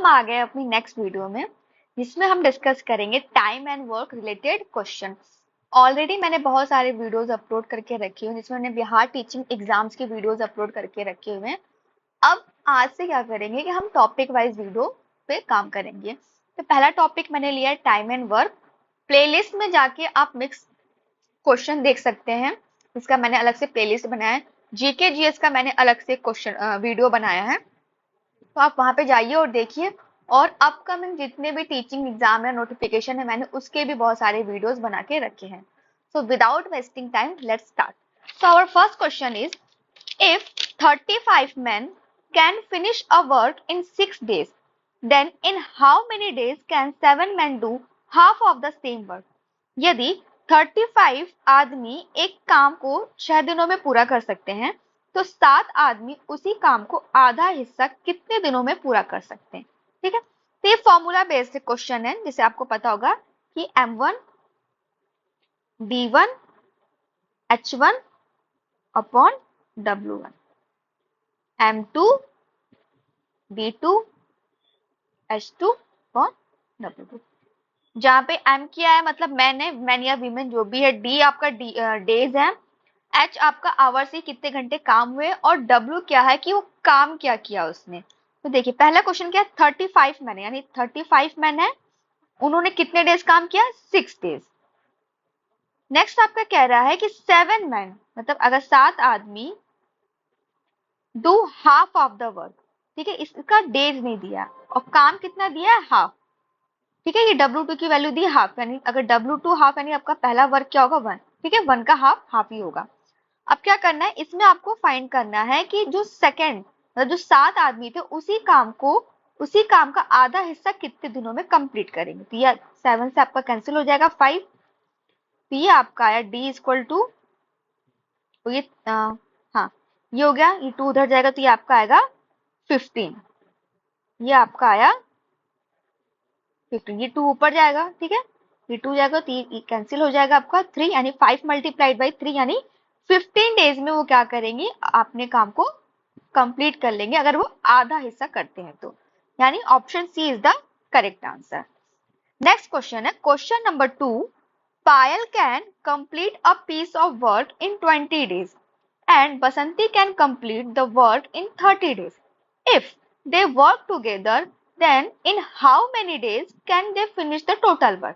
हम आ गए अपनी नेक्स्ट वीडियो में, जिसमें हम डिस्कस करेंगे time and work related question. Already मैंने बहुत सारे वीडियोस अपलोड करके रखे हुए हैं, जिसमें मैंने बिहार टीचिंग एग्जाम्स की वीडियोस अपलोड करके रखे हुए हैं। अब आज से क्या करेंगे कि हम टॉपिक वाइज वीडियो पे काम करेंगे। तो पहला टॉपिक मैंने लिया है टाइम एंड वर्क। प्लेलिस्ट में जाके आप मिक्स क्वेश्चन देख सकते हैं, इसका मैंने अलग से प्लेलिस्ट बनाया है। जीके जीएस का मैंने अलग से क्वेश्चन वीडियो बनाया है, तो आप वहां पे जाइए और देखिए। और अपकमिंग जितने भी टीचिंग एग्जाम या नोटिफिकेशन है, मैंने उसके भी बहुत सारे वीडियोस बना के रखे हैं। So without wasting time let's start. So our first question is, if 35 men can finish a work in 6 days, then in how many days can 7 men do half of the same work? यदि 35 आदमी एक काम को 6 दिनों में पूरा कर सकते हैं, तो 7 आदमी उसी काम को आधा हिस्सा कितने दिनों में पूरा कर सकते हैं? ठीक है, तो ये फॉर्मूला बेस्ड क्वेश्चन है, जिसे आपको पता होगा कि M1 D1 H1 upon W1, M2 D2 H2 upon W2। जहां पे M क्या है, मतलब मैन या वीमेन जो भी है, D आपका डेज है, H आपका आवर्स ही कितने घंटे काम हुए, और W क्या है कि वो काम क्या किया उसने। तो देखिए पहला क्वेश्चन क्या है, 35 मैन है, यानी 35 मैन है, उन्होंने कितने डेज काम किया, 6 डेज। नेक्स्ट आपका कह रहा है कि 7 मैन, मतलब अगर 7 आदमी do half of the work. ठीक है, इसका डेज नहीं दिया और काम कितना दिया है, हाफ। ठीक है, ये W2 की वैल्यू दी हाफ, यानी अगर W2 हाफ, यानी आपका पहला वर्क क्या होगा, 1। ठीक है, 1 का हाफ हाफ ही होगा। अब क्या करना है, इसमें आपको फाइंड करना है कि जो सेकेंड, मतलब जो 7 आदमी थे, उसी काम का आधा हिस्सा कितने दिनों में कंप्लीट करेंगे। तो ये 7 से आपका कैंसिल हो जाएगा 5। तो ये आपका आया D इक्वल टू, ये हाँ ये हो गया, ये 2 उधर जाएगा तो ये आपका आएगा 15। ये आपका आया 15, ये 2 ऊपर जाएगा। ठीक है, ये 2 जाएगा तो ये कैंसिल हो जाएगा आपका 3, यानी 5 मल्टीप्लाइड बाई 3, यानी 15 डेज में वो क्या करेंगे, अपने काम को कंप्लीट कर लेंगे, अगर वो आधा हिस्सा करते हैं तो। यानी option C is the correct answer. Next question है question number 2। Payal can complete a piece of work in 20 days and Basanti can complete the work in 30 days. If they work together, then in how many days can they finish the total work?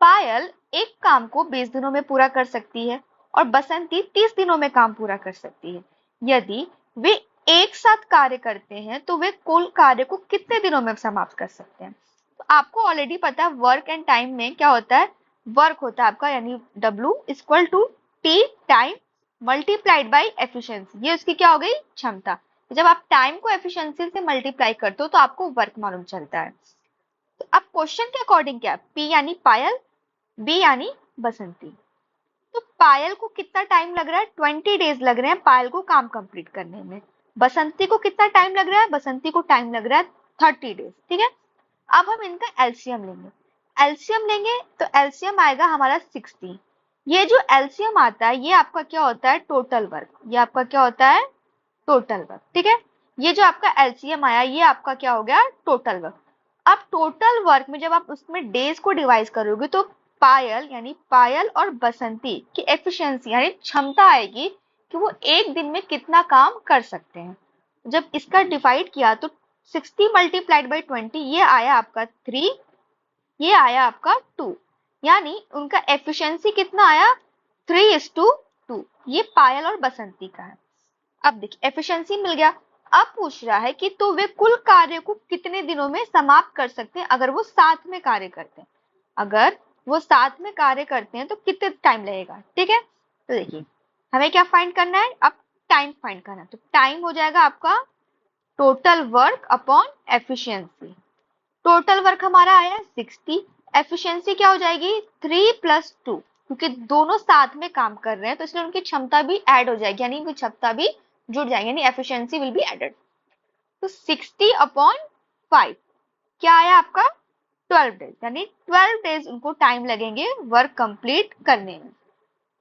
पायल एक काम को 20 दिनों में पूरा कर सकती है और बसंती 30 दिनों में काम पूरा कर सकती है। यदि वे एक साथ कार्य करते हैं, तो वे कुल कार्य को कितने दिनों में समाप्त कर सकते हैं? तो आपको ऑलरेडी पता है वर्क एंड टाइम में क्या होता है, वर्क होता है आपका, यानी W equal to T time multiplied by efficiency. ये उसकी क्या हो गई, क्षमता। जब आप टाइम को एफिशिएंसी से मल्टीप्लाई करते हो तो आपको वर्क मालूम चलता है। तो अब क्वेश्चन के अकॉर्डिंग क्या, P यानी पायल, B यानी बसंती। तो पायल को कितना टाइम लग रहा है, 20 डेज लग रहे हैं पायल को काम कंप्लीट करने में। बसंती को कितना टाइम लग रहा है, बसंती को टाइम लग रहा है 30 डेज। ठीक है, अब हम इनका एलसीएम लेंगे। एलसीएम लेंगे तो एलसीएम आएगा हमारा 60। ये जो एलसीएम आता है, ये आपका क्या होता है, टोटल वर्क। ये आपका क्या होता है, टोटल वर्क। ठीक है, ये जो आपका एलसीएम आया, ये आपका क्या हो गया, टोटल वर्क। अब टोटल वर्क में जब आप उसमें डेज को डिवाइड करोगे, तो पायल यानी पायल और बसंती की एफिशिएंसी यानी क्षमता आएगी कि वो एक दिन में कितना काम कर सकते हैं। जब इसका डिवाइड किया तो 60 मल्टीप्लाइड बाई 20, ये आया आपका 3, ये आया आपका 2, यानी उनका एफिशिएंसी कितना आया, 3:2। ये पायल और बसंती का है। अब देखिए एफिशिएंसी मिल गया। अब पूछ रहा है कि तो वे कुल कार्य को कितने दिनों में समाप्त कर सकते हैं अगर वो साथ में कार्य करते हैं। अगर वो साथ में कार्य करते हैं तो कितने टाइम लगेगा। ठीक है, तो देखिए हमें क्या फाइंड करना है, अब टाइम फाइंड करना है। तो टाइम हो जाएगा आपका total work upon efficiency. Total work हमारा आया 60, एफिशिएंसी क्या हो जाएगी 3 + 2, क्योंकि दोनों साथ में काम कर रहे हैं तो इसलिए उनकी क्षमता भी ऐड हो जाएगी, यानी उनकी क्षमता भी जुड़ जाएगी, यानी एफिशिएंसी विल बी एडेड। तो 60/5 क्या आया आपका 12 डेज, यानी 12 डेज उनको टाइम लगेंगे वर्क कंप्लीट करने में।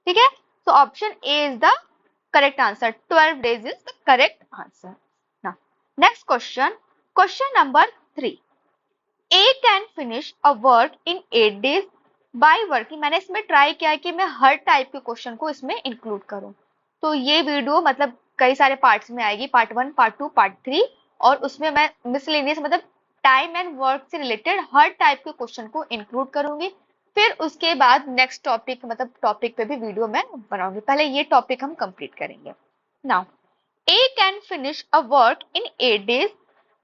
ठीक है, तो option A is the correct answer, 12 days is the correct answer. Now next question, question number 3। A can finish a work in 8 days by working. मैंने इसमें ट्राई किया है कि मैं हर टाइप के क्वेश्चन को इसमें इंक्लूड करूं। तो ये वीडियो मतलब कई सारे पार्ट्स में आएगी, पार्ट 1, पार्ट 2, पार्ट 3, और उसमें मैं मिसलेनियस मतलब टाइम एंड वर्क से रिलेटेड हर टाइप के क्वेश्चन को इंक्लूड करूंगी। फिर उसके बाद नेक्स्ट टॉपिक मतलब टॉपिक पे भी वीडियो मैं बनाऊंगी। पहले ये टॉपिक हम कंप्लीट करेंगे। Now A can finish a work in 8 days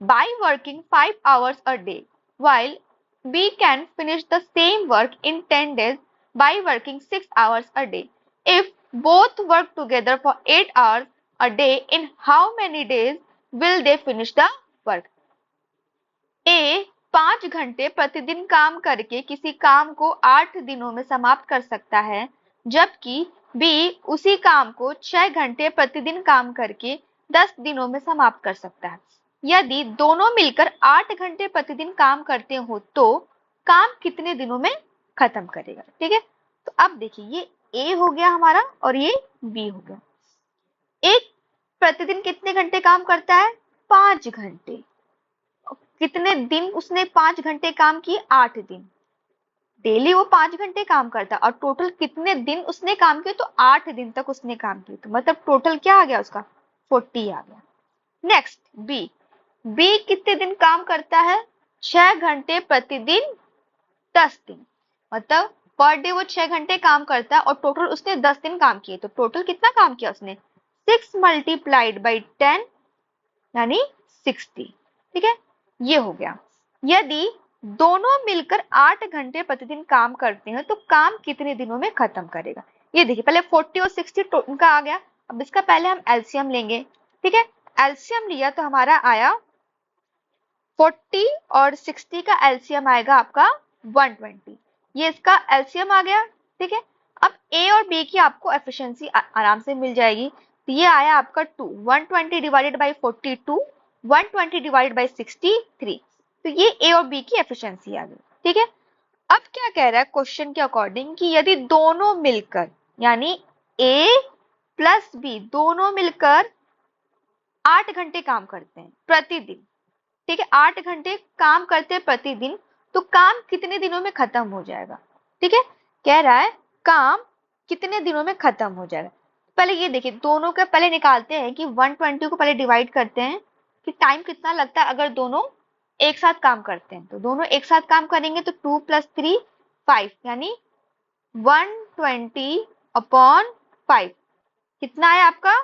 by working 5 hours a day, while B can finish the same work in 10 days by working 6 hours a day. If both work together for 8 hours a day, in how many days will they finish the work? A 5 घंटे प्रतिदिन काम करके किसी काम को 8 दिनों में समाप्त कर सकता है, जबकि B उसी काम को 6 घंटे प्रतिदिन काम करके 10 दिनों में समाप्त कर सकता है। यदि दोनों मिलकर 8 घंटे प्रतिदिन काम करते हो तो काम कितने दिनों में खत्म करेगा? ठीक है, तो अब देखिए ये A हो गया हमारा और ये B हो गया। एक प्रतिदिन कितने घंटे काम करता है? 5 घंटे। कितने दिन उसने 5 घंटे काम किए? 8 दिन। डेली वो 5 घंटे काम करता है और टोटल कितने दिन उसने काम किए? तो 8 दिन तक उसने काम किया, तो मतलब टोटल क्या आ गया उसका? 40 आ गया। Next B. बी कितने दिन काम करता है? 6 घंटे प्रतिदिन 10 दिन। मतलब पर डे वो 6 घंटे काम करता है और टोटल उसने 10 दिन काम किए, तो टोटल कितना काम किया उसने? 6 मल्टीप्लाइड बाई 10 यानी 60। ठीक है, ये हो गया। यदि दोनों मिलकर 8 घंटे प्रतिदिन काम करते हैं तो काम कितने दिनों में खत्म करेगा? ये देखिए पहले 40 और 60 उनका आ गया। अब इसका पहले हम एलसीएम लेंगे। ठीक है, एलसीएम लिया तो हमारा आया 40 और 60 का एलसीएम आएगा आपका 120। ये इसका एलसीएम आ गया। ठीक है, अब ए और बी की आपको एफिशिएंसी आराम से मिल जाएगी। तो ये आया आपका 2, 120 डिवाइडेड बाई 42, 120 डिवाइडेड बाई 63। तो ये ए और बी की एफिशिएंसी आ गई। ठीक है, अब क्या कह रहा है क्वेश्चन के अकॉर्डिंग कि यदि दोनों मिलकर यानी ए प्लस बी दोनों मिलकर 8 घंटे काम करते हैं प्रतिदिन। ठीक है, 8 घंटे काम करते हैं प्रतिदिन, तो काम कितने दिनों में खत्म हो जाएगा? ठीक है, कह रहा है काम कितने दिनों में खत्म हो जाएगा। पहले ये देखिए दोनों का पहले निकालते हैं कि 120 को पहले डिवाइड करते हैं कि टाइम कितना लगता है अगर दोनों एक साथ काम करते हैं। तो दोनों एक साथ काम करेंगे तो 2 + 3 5 यानी 120 अपॉन 5 कितना है आपका?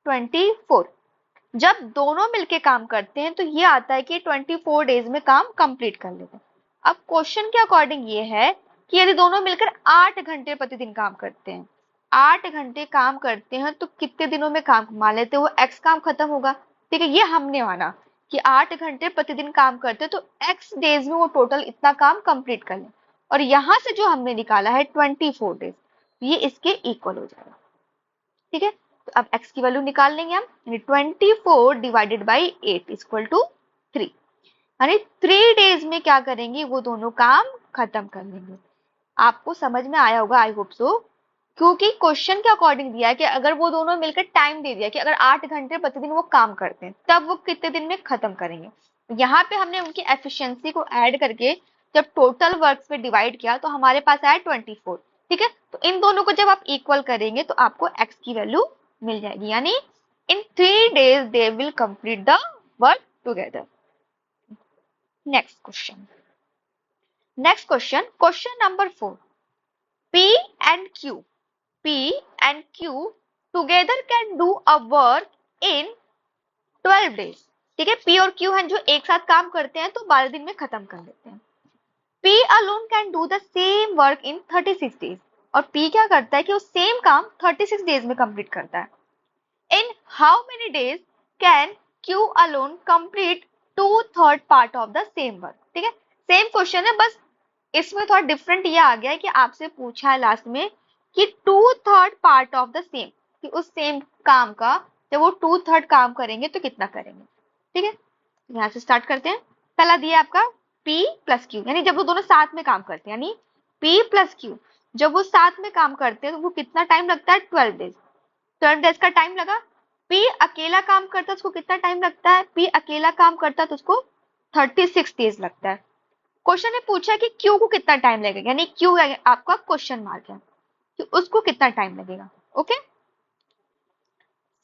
24। जब दोनों मिलके काम करते हैं तो ये आता है कि 24 डेज में काम कंप्लीट कर लेते हैं। अब क्वेश्चन के अकॉर्डिंग ये है कि यदि दोनों मिलकर 8 घंटे प्रतिदिन काम करते हैं, 8 घंटे काम करते हैं तो कितने दिनों में काम, मान लेते हैं वो एक्स काम खत्म होगा। ठीक है, ये हमने माना कि 8 घंटे प्रतिदिन काम करते हैं तो एक्स डेज में वो टोटल इतना काम कंप्लीट कर ले, और यहां से जो हमने निकाला है 24 डेज, ये इसके इक्वल हो जाएगा। ठीक है, तो अब x की वैल्यू निकाल लेंगे हम, यानी 24 डिवाइडेड बाई 8 इक्वल टू 3, यानी 3 डेज में क्या करेंगे? वो दोनों काम खत्म कर लेंगे। आपको समझ में आया होगा, आई होप सो, क्योंकि क्वेश्चन के अकॉर्डिंग दिया है कि अगर वो दोनों मिलकर टाइम दे दिया कि अगर 8 घंटे प्रतिदिन वो काम करते हैं तब वो कितने दिन में खत्म करेंगे। यहाँ पे हमने उनकी एफिशिएंसी को ऐड करके जब टोटल वर्क पे डिवाइड किया तो हमारे पास आया 24। ठीक है, तो इन दोनों को जब आप इक्वल करेंगे तो आपको x की वैल्यू मिल जाएगी, यानी इन 3 days they will complete the work together. Next question, question number 4. P and Q together can do a work in 12 days. ठीक है, P और Q हैं जो एक साथ काम करते हैं तो 12 दिन में खत्म कर लेते हैं। P alone can do the same work in 36 days. और P क्या करता है कि वो सेम काम 36 डेज में कंप्लीट करता है। In how many days can Q alone complete 2/3 part of the same work? ठीक है, सेम क्वेश्चन है, बस इसमें थोड़ा डिफरेंट ये आ गया है कि आपसे पूछा है लास्ट में कि 2/3 पार्ट ऑफ द सेम, कि उस सेम काम का जब वो 2/3 काम करेंगे तो कितना करेंगे। ठीक है, यहाँ से स्टार्ट करते हैं। पहला दिया आपका P + Q, यानी जब वो दोनों साथ में काम करते हैं, यानी P + Q जब वो साथ में काम करते हैं तो वो कितना टाइम लगता है? 12 डेज। 12 डेज का टाइम लगा। P अकेला काम करता है उसको कितना टाइम लगता है? P अकेला काम करता है तो उसको 36 डेज लगता है। क्वेश्चन ने पूछा कि क्यू को कितना टाइम लगेगा, यानी क्यू आपका क्वेश्चन मार्क है कि उसको कितना टाइम लगेगा। ओके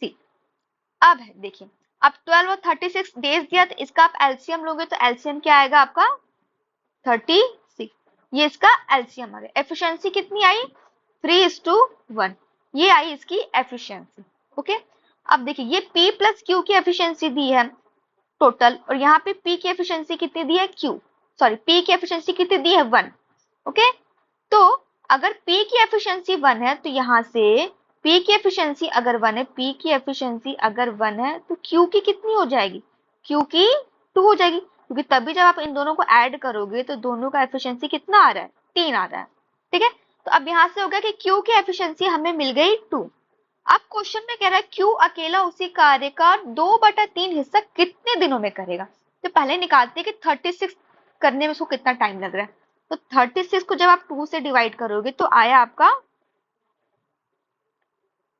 सी, अब है देखिए, अब 12 और 36 डेज दिया, तो इसका आप एलसीएम लोगे तो एलसीएम क्या आएगा आपका 36, ये इसका एलसीएम आ गया। एफिशिएंसी कितनी आई 3:1, ये आई इसकी एफिशिएंसी। ओके अब देखिए ये P प्लस Q की एफिशिएंसी दी है टोटल, और यहाँ पे P की एफिशिएंसी कितनी दी है P की एफिशिएंसी कितनी दी है 1। ओके तो अगर P की एफिशिएंसी 1 है तो यहाँ से P की एफिशिएंसी अगर 1 है, P की एफिशिएंसी अगर 1 है तो Q की कितनी हो जाएगी, Q की 2 हो जाएगी, क्योंकि तभी जब आप इन दोनों को ऐड करोगे तो दोनों का एफिशिएंसी कितना आ रहा है 3 आ रहा है। ठीक है, तो अब यहाँ से हो गया कि Q की एफिशिएंसी हमें मिल गई 2। अब क्वेश्चन में कह रहा है Q अकेला उसी कार्य का 2/3 हिस्सा कितने दिनों में करेगा। तो पहले निकालते हैं कि 36 करने में उसको कितना टाइम लग रहा है। तो 36 को जब आप 2 से डिवाइड करोगे तो आया आपका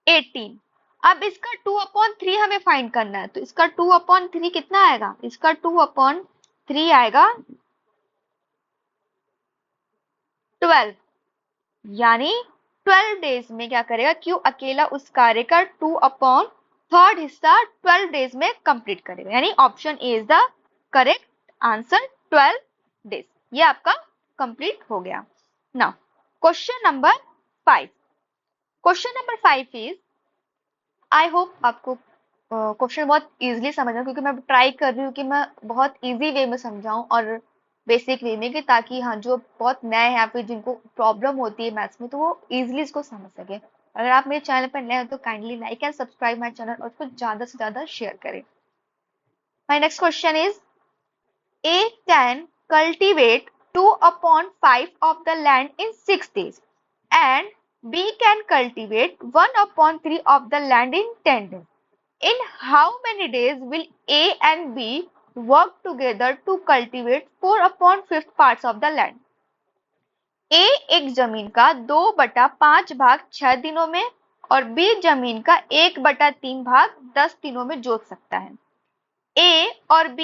18। अब इसका 2/3 हमें फाइंड करना है, तो इसका 2/3 कितना आएगा, इसका 2/3 आएगा 12, यानी 12 डेज में क्या करेगा Q अकेला उस कार्य का 2/3 हिस्सा 12 डेज में कंप्लीट करेगा, यानी option A is the correct answer 12 days. ये आपका कंप्लीट हो गया। Now question number 5, question number 5 is, I hope आपको क्वेश्चन बहुत इजीली समझ में, क्योंकि मैं ट्राई कर रही हूँ कि मैं बहुत इजी वे में समझाऊं और बेसिक वे में, कि ताकि हाँ जो बहुत नए हैं या फिर जिनको प्रॉब्लम होती है मैथ्स में तो वो इजीली इसको समझ सके। अगर आप मेरे चैनल पर नए हो तो kindly like and subscribe my channel और उसको ज्यादा से ज्यादा शेयर करें। My next question is, A can cultivate 2/5 of the land in 6 days and B can cultivate 1/3 of the land in 10 days. In how many days will A and B work together to cultivate 4/5 parts of the land? A एक जमीन का 2/5 भाग 6 दिनों में और B जमीन का 1/3 भाग 10 दिनों में जोत सकता है। A और B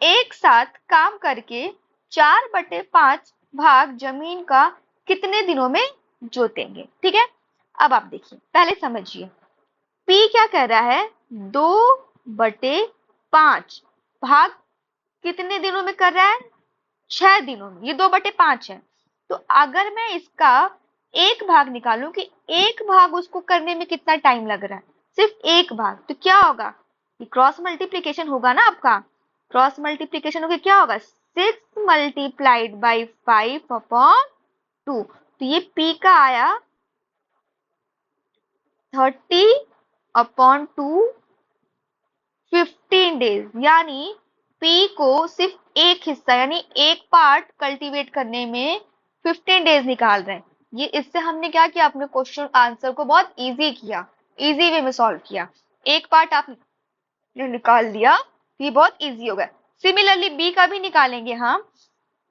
एक साथ काम करके 4/5 भाग जमीन का कितने दिनों में जोतेंगे। ठीक है, अब आप देखिए पहले समझिए, P क्या कह रहा है 2/5 भाग कितने दिनों में कर रहा है 6 दिनों में, ये 2/5 है। तो अगर मैं इसका एक भाग निकालूं कि एक भाग उसको करने में कितना टाइम लग रहा है, सिर्फ एक भाग, तो क्या होगा, ये क्रॉस मल्टीप्लीकेशन होगा ना आपका, क्रॉस मल्टीप्लीकेशन होकर क्या होगा 6 मल्टीप्लाइड बाई 5/2, तो ये P का आया 30/2 15 डेज, यानी P को सिर्फ एक हिस्सा यानी एक पार्ट कल्टीवेट करने में 15 डेज निकाल रहे हैं। ये इससे हमने क्या किया, अपने क्वेश्चन आंसर को बहुत इजी किया, इजी वे में सॉल्व किया। एक पार्ट आपने निकाल दिया, ये बहुत इजी हो गया। सिमिलरली बी का भी निकालेंगे हम,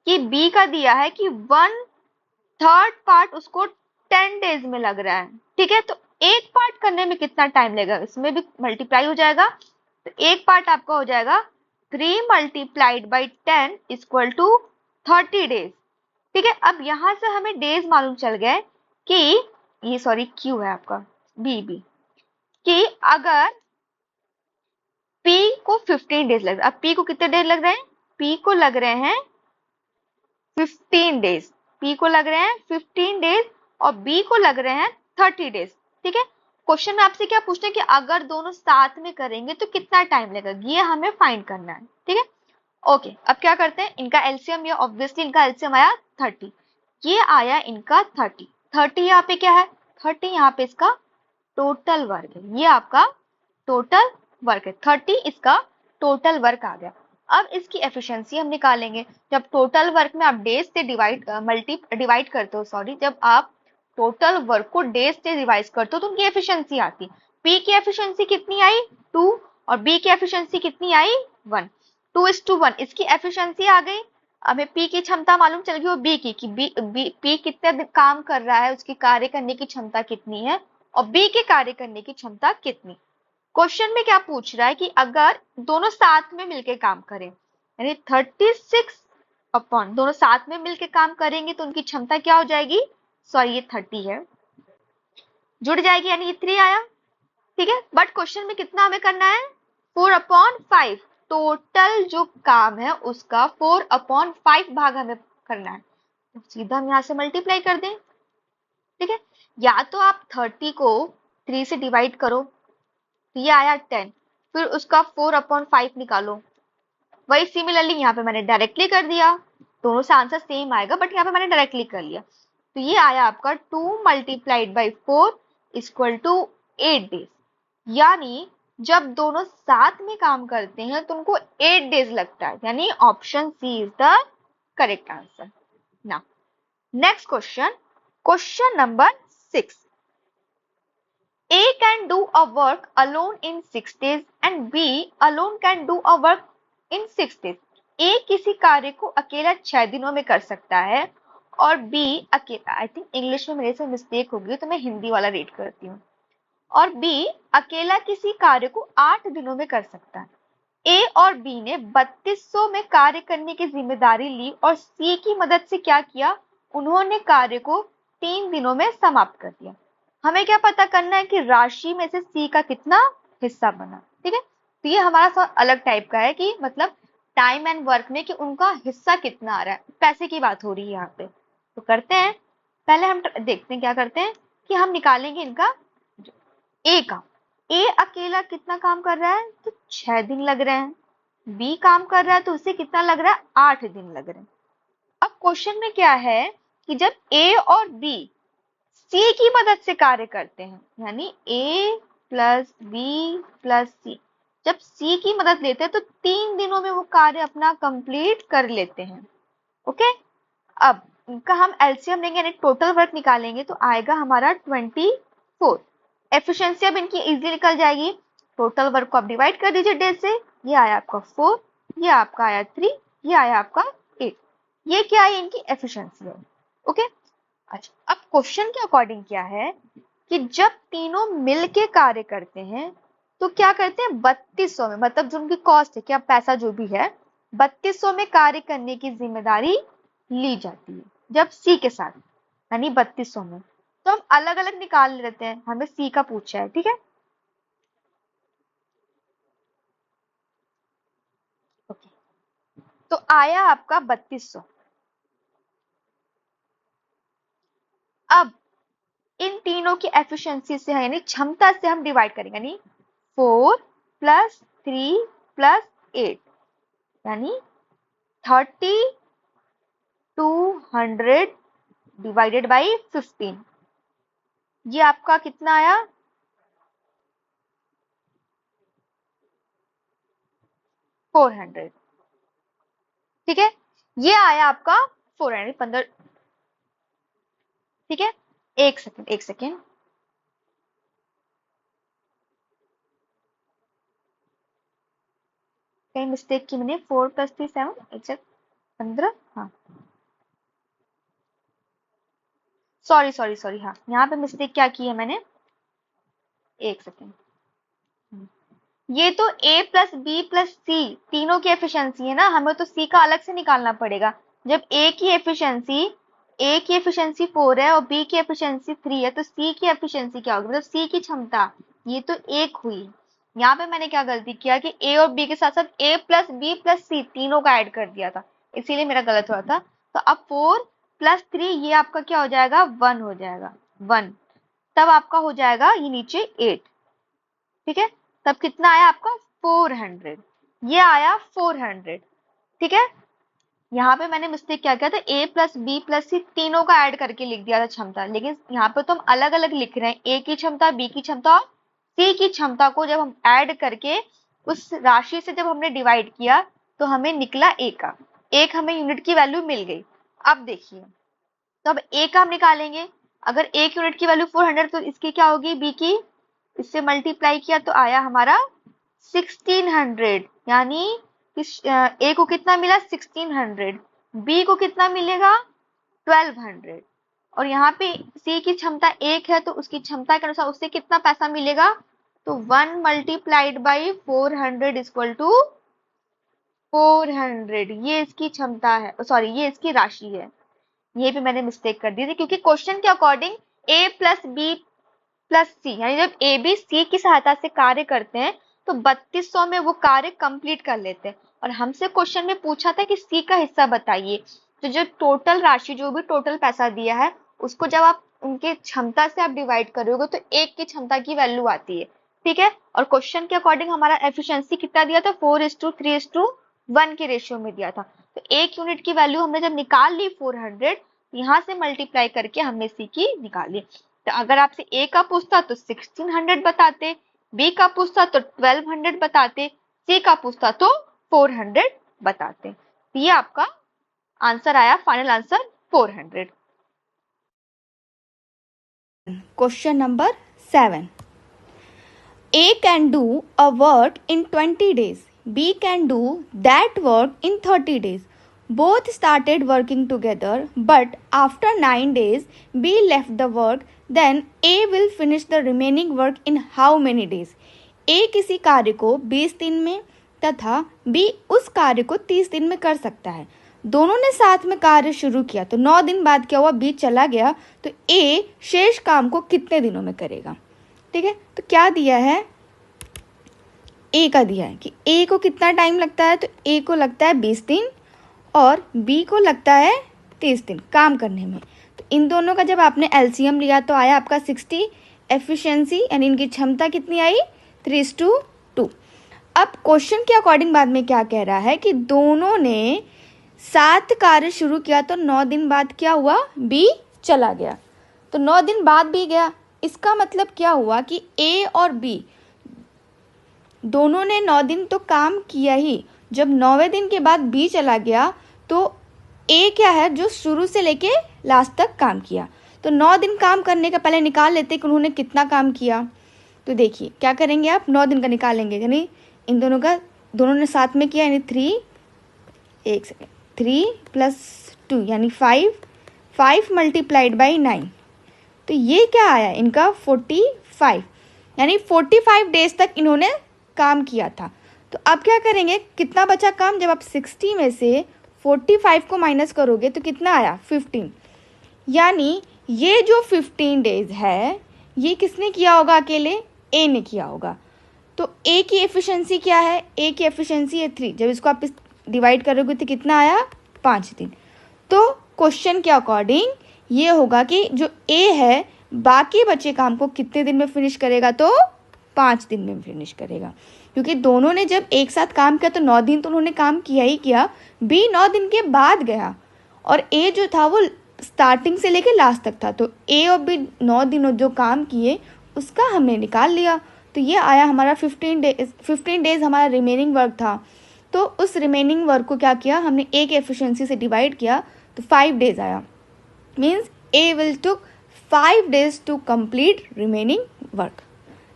कि बी का दिया है कि 1/3 पार्ट उसको 10 डेज में लग रहा है। ठीक है, तो एक पार्ट करने में कितना टाइम लगेगा, इसमें भी मल्टीप्लाई हो जाएगा, तो एक पार्ट आपका हो जाएगा 3 multiplied by 10 equal to 30 days. ठीक है, अब यहां से हमें डेज मालूम चल गए कि ये सॉरी क्यू है आपका बी कि अगर P को 15 डेज लग रहा है, अब P को कितने डेज लग रहे हैं, P को लग रहे हैं 15 डेज, P को लग रहे हैं 15 डेज और B को लग रहे हैं 30 डेज। ठीक है, क्वेश्चन में आपसे क्या पूछते हैं कि अगर दोनों साथ में करेंगे तो कितना टाइम लगेगा, ये हमें फाइंड करना है। ठीक है, ओके अब क्या करते हैं, इनका एलसीएम, ये ऑब्वियसली इनका एलसीएम आया 30, ये आया इनका 30 यहाँ पे क्या है 30, यहाँ पे इसका टोटल वर्क है, ये आपका टोटल वर्क है 30, इसका टोटल वर्क आ गया। अब इसकी एफिशिएंसी हम निकालेंगे, जब टोटल वर्क में आप डेज से डिवाइड करते हो, सॉरी जब आप टोटल वर्क को डेज से डिवाइड करते हो तो उनकी एफिशिएंसी आती है। P की एफिशिएंसी कितनी आई 2 और B की एफिशिएंसी कितनी आई 1, 2:1 इसकी एफिशिएंसी आ गई। हमें P की क्षमता मालूम चल गई वो B की, कि P कितने काम कर रहा है, उसकी कार्य करने की क्षमता कितनी है और B के कार्य करने की क्षमता कितनी। क्वेश्चन में क्या पूछ रहा है कि अगर दोनों साथ में मिलकर काम करें, यानी 36 अपॉन, दोनों साथ में मिलके काम करेंगे तो उनकी क्षमता क्या हो जाएगी, सॉरी ये 30 है, जुड़ जाएगी, यानी ये 3 आया। ठीक है, बट क्वेश्चन में कितना हमें करना है, 4/5, टोटल जो काम है उसका 4/5 भाग हमें करना है, तो सीधा हम यहाँ से मल्टीप्लाई कर दें। ठीक है, या तो आप 30 को 3 से डिवाइड करो तो ये आया 10, फिर उसका 4/5 निकालो, वही सिमिलरली यहाँ पे मैंने डायरेक्टली कर दिया, दोनों से आंसर सेम आएगा बट यहाँ पे मैंने डायरेक्टली कर लिया, तो ये आया आपका 2 × 4 = 8 डेज, यानी जब दोनों साथ में काम करते हैं तो उनको 8 डेज लगता है, यानी option C is the correct answer. Now next question, question number 6, A can do a work alone in 6 days and B alone can do a work in 6 days. A किसी कार्य को अकेला 6 दिनों में कर सकता है और B अकेला, आई थिंक इंग्लिश में मेरे से मिस्टेक होगी तो मैं हिंदी वाला रीड करती हूँ, और B अकेला किसी कार्य को 8 दिनों में कर सकता है। A और B ने 3200 में कार्य करने की जिम्मेदारी ली और C की मदद से क्या किया, उन्होंने कार्य को 3 दिनों में समाप्त कर दिया। हमें क्या पता करना है कि राशि में से C का कितना हिस्सा बना। ठीक है, तो ये हमारा सवाल अलग टाइप का है कि मतलब टाइम एंड वर्क में कि उनका हिस्सा कितना आ रहा है, पैसे की बात हो रही है यहाँ पे। तो करते हैं, पहले हम देखते हैं क्या करते हैं कि हम निकालेंगे इनका ए का। ए अकेला कितना काम कर रहा है, तो 6 दिन लग रहे हैं। बी काम कर रहा है तो उसे कितना लग रहा है, 8 दिन लग रहे हैं। अब क्वेश्चन में क्या है कि जब ए और बी सी की मदद से कार्य करते हैं, यानी ए प्लस बी प्लस सी, जब सी की मदद लेते हैं तो 3 दिनों में वो कार्य अपना कंप्लीट कर लेते हैं। ओके, अब इनका हम एलसीएम लेंगे यानी टोटल वर्क निकालेंगे तो आएगा हमारा 24। एफिशिएंसी अब इनकी इजीली निकल जाएगी, टोटल वर्क को आप डिवाइड कर दीजिए डेज से, ये आया आपका 4, ये आपका आया 3, ये आया आपका 8, ये क्या है इनकी एफिशिएंसी है। ओके, अच्छा अब क्वेश्चन के अकॉर्डिंग क्या है कि जब तीनों मिलके कार्य करते हैं तो क्या करते हैं, 3200 में, मतलब जो उनकी कॉस्ट है, क्या पैसा जो भी है, 3200 में कार्य करने की जिम्मेदारी ली जाती है जब सी के साथ, यानी 3200 में। तो हम अलग अलग निकाल लेते हैं, हमें सी का पूछा है। ठीक है, ओके, तो आया आपका 3200। अब इन तीनों की एफिशिएंसी से है, यानी क्षमता से हम डिवाइड करेंगे, यानी 4 + 3 + 8, यानी 3200 डिवाइडेड बाई 15, ये आपका कितना आया, 400। ठीक है, ये आया आपका 400, 15। ठीक है, एक सेकेंड एक सेकेंड, कहीं मिस्टेक की मैंने, 4 + 3 7, 15, हाँ सॉरी सॉरी सॉरी, हाँ यहाँ पे मिस्टेक क्या की है मैंने, एक सेकेंड, ये तो a + b + c तीनों की एफिशिएंसी है ना, हमें तो c का अलग से निकालना पड़ेगा। जब a की एफिशिएंसी 4 है और b की एफिशिएंसी 3 है तो c की एफिशिएंसी क्या होगी, मतलब c की क्षमता, ये तो 1 हुई। यहाँ पे मैंने क्या गलती किया कि a और b के साथ साथ a + b + c तीनों का ऐड कर दिया था, इसीलिए मेरा गलत हुआ था। तो अब 4 + 3 ये आपका क्या हो जाएगा, 1 हो जाएगा, 1, तब आपका हो जाएगा ये नीचे 8। ठीक है, तब कितना आया आपका 400, ये आया 400। ठीक है, यहाँ पे मैंने मिस्टेक क्या किया था, a + b + c तीनों का ऐड करके लिख दिया था क्षमता, लेकिन यहाँ पे तो हम अलग अलग लिख रहे हैं, a की क्षमता, b की क्षमता और c की क्षमता को जब हम ऐड करके उस राशि से जब हमने डिवाइड किया तो हमें निकला a का, एक हमें यूनिट की वैल्यू मिल गई। अब देखिए, तो अब a का हम निकालेंगे, अगर एक यूनिट की वैल्यू 400 तो इसकी क्या होगी, b की, इससे मल्टीप्लाई किया तो आया हमारा 1600, यानी ए को कितना मिला 1600, बी को कितना मिलेगा 1200, और यहाँ पे सी की क्षमता 1 है तो उसकी क्षमता के अनुसार उससे कितना पैसा मिलेगा, तो 1 × 400 = 400 ये इसकी क्षमता है, सॉरी ये इसकी राशि है। ये भी मैंने मिस्टेक कर दी थी, क्योंकि क्वेश्चन के अकॉर्डिंग ए प्लस बी प्लस सी, यानी जब ए बी सी की सहायता से कार्य करते हैं तो 3200 में वो कार्य कंप्लीट कर लेते हैं। और हमसे क्वेश्चन में पूछा था कि सी का हिस्सा बताइए, तो जो टोटल राशि, जो भी टोटल पैसा दिया है, उसको जब आप उनके क्षमता से आप डिवाइड करोगे तो एक की क्षमता की वैल्यू आती है। ठीक है, और क्वेश्चन के अकॉर्डिंग हमारा एफिशिएंसी कितना दिया था, 4:3:1 के रेशियो में दिया था। तो एक यूनिट की वैल्यू हमने जब निकाल ली 400, यहाँ से मल्टीप्लाई करके हमने सी की निकाल ली। तो अगर आपसे ए का पूछता तो 1600 बताते, बी का पूछता तो 1200 बताते, सी का पूछता तो 400 बताते। तो ये आपका आंसर आया, final answer 400। Question number 7. A can do a work in 20 days. B can do that work in 30 days. Both started working together, but after 9 days, B left the work. Then A will finish the remaining work in how many days? A किसी कार्य को 20 दिन में तथा B उस कार्य को 30 दिन में कर सकता है। दोनों ने साथ में कार्य शुरू किया, तो 9 दिन बाद क्या हुआ, B चला गया, तो A शेष काम को कितने दिनों में करेगा। ठीक है, तो क्या दिया है, ए का दिया है कि ए को कितना टाइम लगता है, तो ए को लगता है 20 दिन और बी को लगता है 30 दिन काम करने में। तो इन दोनों का जब आपने एलसीएम लिया तो आया आपका 60। एफिशिएंसी यानी इनकी क्षमता कितनी आई, 3:2। अब क्वेश्चन के अकॉर्डिंग बाद में क्या कह रहा है कि दोनों ने 7 कार्य शुरू किया, तो 9 दिन बाद क्या हुआ, बी चला गया, तो 9 दिन बाद बी गया। इसका मतलब क्या हुआ कि ए और बी दोनों ने 9 दिन तो काम किया ही, जब 9वें दिन के बाद बी चला गया तो ए क्या है, जो शुरू से लेके लास्ट तक काम किया। तो 9 दिन काम करने का पहले निकाल लेते कि उन्होंने कितना काम किया। तो देखिए क्या करेंगे आप, 9 दिन का निकालेंगे, यानी इन दोनों का, दोनों ने साथ में किया, यानी 3 + 2 यानी 5 मल्टीप्लाइड बाई 9, तो ये क्या आया इनका 45, यानी 45 डेज तक इन्होंने काम किया था। तो अब क्या करेंगे, कितना बचा काम, जब आप 60 में से 45 को माइनस करोगे तो कितना आया, 15, यानी ये जो 15 डेज है ये किसने किया होगा, अकेले ए ने किया होगा। तो ए की एफिशिएंसी क्या है, ए की एफिशिएंसी है 3, जब इसको आप डिवाइड करोगे तो कितना आया, 5 दिन। तो क्वेश्चन के अकॉर्डिंग ये होगा कि जो ए है बाकी बचे काम को कितने दिन में फिनिश करेगा, तो 5 दिन में फिनिश करेगा, क्योंकि दोनों ने जब एक साथ काम किया तो 9 दिन तो उन्होंने काम किया ही किया, बी 9 दिन के बाद गया और ए जो था वो स्टार्टिंग से लेके लास्ट तक था, तो ए और बी 9 दिन जो काम किए उसका हमने निकाल लिया। तो ये आया हमारा 15 डेज हमारा रिमेनिंग वर्क था। तो उस रिमेनिंग वर्क को क्या किया हमने, ए के एफिशिएंसी से डिवाइड किया तो 5 डेज आया, means A will took 5 days to complete remaining work.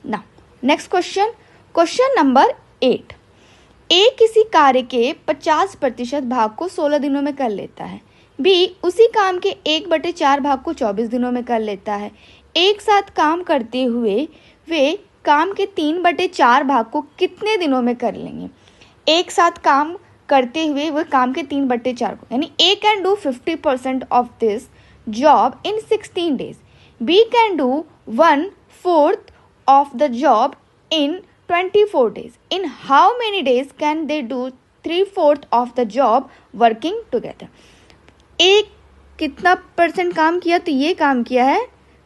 Now, next question, question number 8. ए किसी कार्य के 50% भाग को 16 दिनों में कर लेता है, बी उसी काम के 1/4 भाग को 24 दिनों में कर लेता है। एक साथ काम करते हुए वे काम के 3/4 भाग को कितने दिनों में कर लेंगे। एक साथ काम करते हुए वो काम के 3/4 को, यानी A can do 50% of this job in 16 days. B can do 1/4 of the job in 24 days. In how many days can they do 3/4 of the job working together? A कितना % काम किया, तो ये काम किया है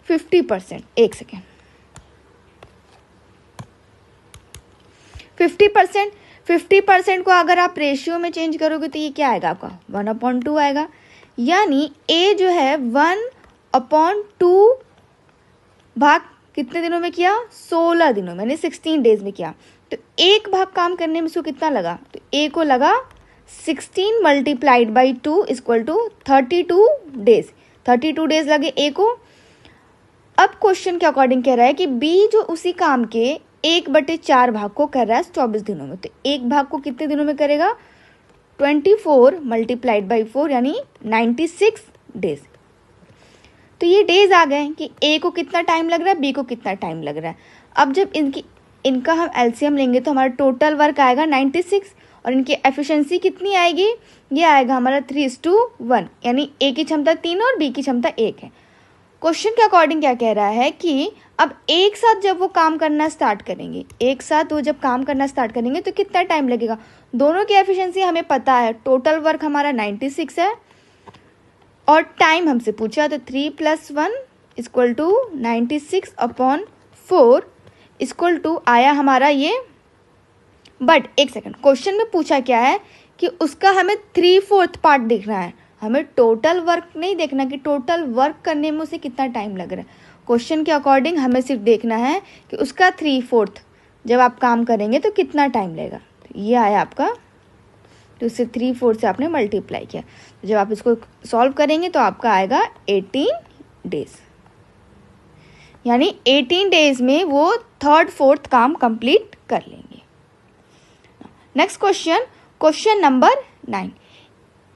50%। एक सेकेंड, 50% को अगर आप रेशियो में चेंज करोगे तो ये क्या आएगा आपका, 1/2 आएगा, यानी ए जो है 1/2 भाग कितने दिनों में किया, 16 दिनों में, यानी 16 डेज में किया। तो एक भाग काम करने में इसको कितना लगा, तो ए को लगा 16 मल्टीप्लाइड बाई 2 = 32 डेज, 32 डेज लगे ए को। अब क्वेश्चन के अकॉर्डिंग कह रहा है कि बी जो उसी काम के 1/4 भाग को कर रहा है 24 दिनों में, तो एक भाग को कितने दिनों में करेगा, 24 मल्टीप्लाइड बाई 4 यानी 96 डेज। तो ये डेज आ गए कि ए को कितना टाइम लग रहा है, बी को कितना टाइम लग रहा है। अब जब इनका हम एलसीएम लेंगे तो हमारा टोटल वर्क आएगा 96 और इनकी एफिशिएंसी कितनी आएगी, ये आएगा हमारा 3:1, यानी ए की क्षमता 3 और बी की क्षमता 1 है। क्वेश्चन के अकॉर्डिंग क्या कह रहा है कि अब एक साथ जब वो काम करना स्टार्ट करेंगे, एक साथ वो जब काम करना स्टार्ट करेंगे तो कितना टाइम लगेगा। दोनों की एफिशिएंसी हमें पता है, टोटल वर्क हमारा 96 है और टाइम हमसे पूछा तो 3 + 1 = 96/4 = आया हमारा ये। बट एक सेकंड, क्वेश्चन में पूछा क्या है कि उसका हमें 3/4 पार्ट देखना है, हमें टोटल वर्क नहीं देखना कि टोटल वर्क करने में उसे कितना टाइम लग रहा है। क्वेश्चन के अकॉर्डिंग हमें सिर्फ देखना है कि उसका 3/4 जब आप काम करेंगे तो कितना टाइम लगेगा। तो ये आया आपका, तो उससे 3/4 से आपने मल्टीप्लाई किया, तो जब आप इसको सॉल्व करेंगे तो आपका आएगा 18 डेज, यानी 18 डेज में वो 3/4 काम कंप्लीट कर लेंगे। Next question, question number 9,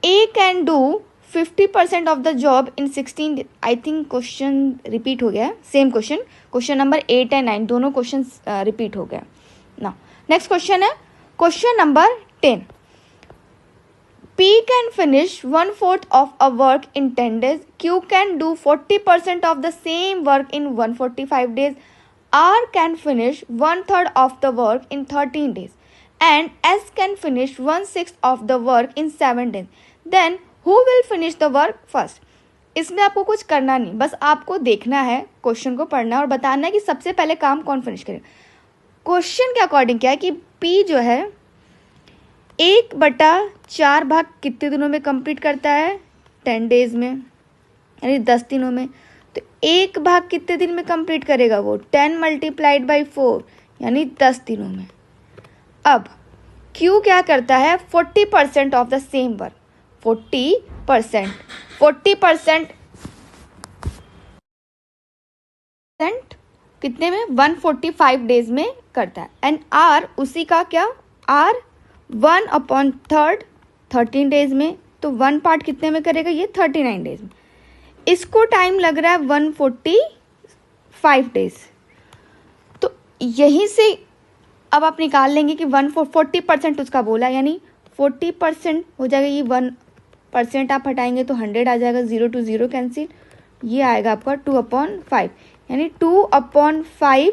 A can do 50% of the job in 16 days. I think question repeat हो गया है, same question, question number 8 and 9 दोनों क्वेश्चन रिपीट हो गया ना। नेक्स्ट क्वेश्चन है question number 10, P can finish 1/4 of a work in 10 days, Q can do 40% of the same work in 145 days, R can finish 1/3 of the work in 13 days, and S can finish 1/6 of the work in 7 days. Then who will finish the work first? इसमें आपको कुछ करना नहीं, बस आपको देखना है, question को पढ़ना है और बताना है कि सबसे पहले काम कौन फिनिश करेगा। क्वेश्चन के अकॉर्डिंग क्या है कि P जो है 1/4 भाग कितने दिनों में कंप्लीट करता है, 10 डेज में, यानी 10 दिनों में। तो 1 भाग कितने दिन में कंप्लीट करेगा वो, 10 × 4 यानी 10 दिनों में। अब Q क्या करता है, 40% ऑफ द सेम वर्क, 40% कितने में, 145 डेज में करता है। एंड R उसी का क्या, R 1/3 13 डेज में, तो 1 पार्ट कितने में करेगा, ये 39 डेज में। इसको टाइम लग रहा है 145 डेज। तो यहीं से अब आप निकाल लेंगे कि 40% उसका बोला, यानी 40% हो जाएगा, ये 1% आप हटाएंगे तो 100 आ जाएगा, 0 to 0 कैंसिल, ये आएगा आपका 2/5, यानी 2/5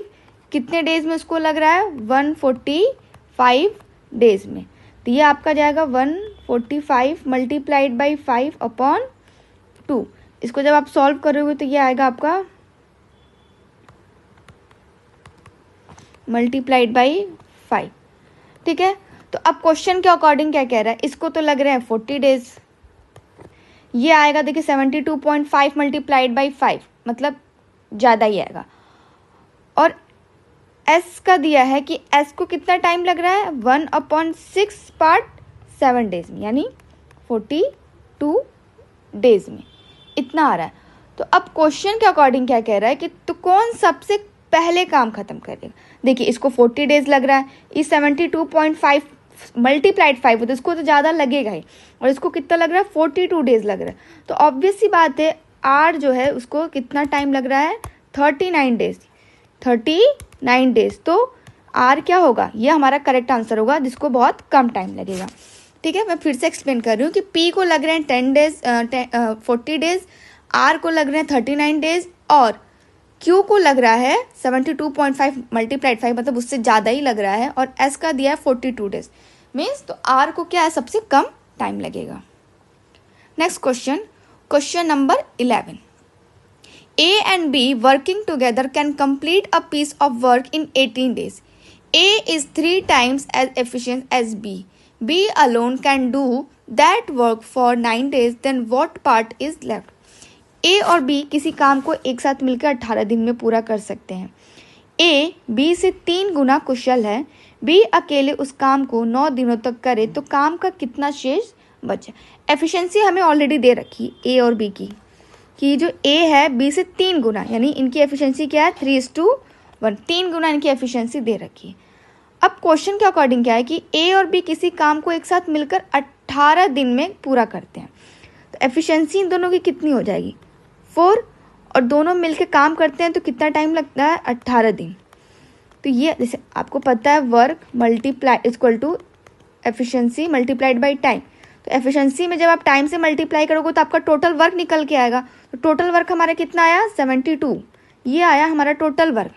कितने डेज में उसको लग रहा है, 145 डेज में। तो ये आपका जाएगा 145 × 5/2। इसको जब आप सॉल्व करोगे तो ये आएगा आपका ×5, ठीक है। तो अब क्वेश्चन के अकॉर्डिंग क्या कह रहा है, इसको तो लग रहे हैं 40 डेज, ये आएगा देखिए 72.5 × 5, मतलब ज़्यादा ही आएगा। और S का दिया है कि S को कितना टाइम लग रहा है, 1/6 पार्ट 7 डेज में, यानी 42 डेज में, इतना आ रहा है। तो अब क्वेश्चन के अकॉर्डिंग क्या कह रहा है कि तो कौन सबसे पहले काम खत्म करेगा। देखिए इसको 40 डेज लग रहा है, इस 72.5 × 5 होता है, इसको तो ज़्यादा लगेगा ही, और इसको कितना लग रहा है, 42 डेज लग रहा है। तो ऑब्वियस सी बात है R जो है उसको कितना टाइम लग रहा है, 39 डेज। तो R क्या होगा, ये हमारा करेक्ट आंसर होगा, जिसको बहुत कम टाइम लगेगा। ठीक है, मैं फिर से एक्सप्लेन कर रही हूँ कि P को लग रहे हैं 40 डेज, R को लग रहे हैं 39 डेज, और Q को लग रहा है 72.5 × 5, मतलब उससे ज़्यादा ही लग रहा है, और S का दिया है 42 डेज, मीन्स तो R को क्या है, सबसे कम टाइम लगेगा। Next question, question number 11, A and B working together can complete a piece of work in 18 days. A is 3 times as efficient as B. B alone can do that work for 9 days. Then what part is left? A और B किसी काम को एक साथ मिलकर 18 दिन में पूरा कर सकते हैं। A B से 3 गुना कुशल है। B अकेले उस काम को 9 दिनों तक करे तो काम का कितना शेष बचे। एफिशिएंसी हमें ऑलरेडी दे रखी A और B की, कि जो A है B से 3 गुना, यानी इनकी एफिशिएंसी क्या है, 3:1, 3 गुना इनकी एफिशिएंसी दे रखी है। अब क्वेश्चन के अकॉर्डिंग क्या है कि A और B किसी काम को एक साथ मिलकर 18 दिन में पूरा करते हैं, तो एफिशिएंसी इन दोनों की कितनी हो जाएगी, 4, और दोनों मिलकर काम करते हैं तो कितना टाइम लगता है, 18 दिन। तो ये जैसे आपको पता है work multiply equal to efficiency multiplied by time. तो एफिशिएंसी में जब आप टाइम से मल्टीप्लाई करोगे तो आपका टोटल वर्क निकल के आएगा। तो टोटल वर्क हमारा कितना आया 72, ये आया हमारा टोटल वर्क।